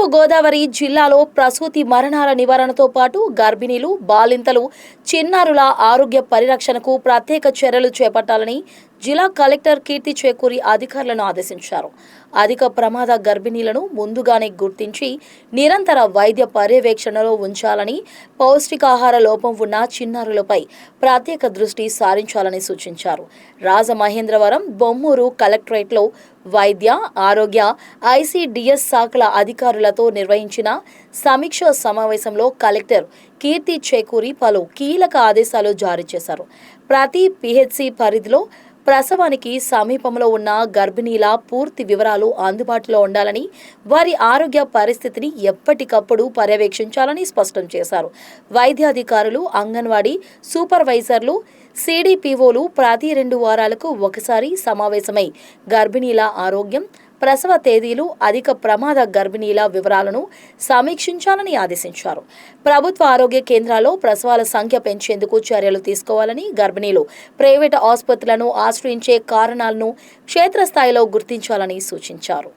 తూర్పు గోదావరి జిల్లాలో ప్రసూతి మరణాల నివారణతో పాటు గర్భిణీలు, బాలింతలు, చిన్నారుల ఆరోగ్య పరిరక్షణకు ప్రత్యేక చర్యలు చేపట్టాలని జిల్లా కలెక్టర్ కీర్తి చేకూరి అధికారులను ఆదేశించారు. అధిక ప్రమాద గర్భిణీలను ముందుగానే గుర్తించి నిరంతర వైద్య పర్యవేక్షణలో ఉంచాలని, పౌష్టికాహార లోపం ఉన్న చిన్నారులపై ప్రత్యేక దృష్టి సారించాలని సూచించారు. రాజమహేంద్రవరం, బొమ్మూరు కలెక్టరేట్లో వైద్య, ఆరోగ్య, ఐసిడిఎస్ శాఖల అధికారులతో నిర్వహించిన సమీక్ష సమావేశంలో కలెక్టర్ కీర్తి చేకూరి పలు కీలక ఆదేశాలు జారీ చేశారు. ప్రతి పిహెచ్సి పరిధిలో ప్రసవానికి సమీపంలో ఉన్న గర్భిణీల పూర్తి వివరాలు అందుబాటులో ఉండాలని, వారి ఆరోగ్య పరిస్థితిని ఎప్పటికప్పుడు పర్యవేక్షించాలని స్పష్టం చేశారు. వైద్యాధికారులు, అంగన్వాడీ సూపర్వైజర్లు, సిడిపిఓలు ప్రతి 2 వారాలకు ఒకసారి సమావేశమై గర్భిణీల ఆరోగ్యం, ప్రసవ తేదీలు, అధిక ప్రమాద గర్భిణీల వివరాలను సమీక్షించాలని ఆదేశించారు. ప్రభుత్వ ఆరోగ్య కేంద్రాల్లో ప్రసవాల సంఖ్య పెంచేందుకు చర్యలు తీసుకోవాలని, గర్భిణీలు ప్రైవేటు ఆసుపత్రులను ఆశ్రయించే కారణాలను క్షేత్రస్థాయిలో గుర్తించాలని సూచించారు.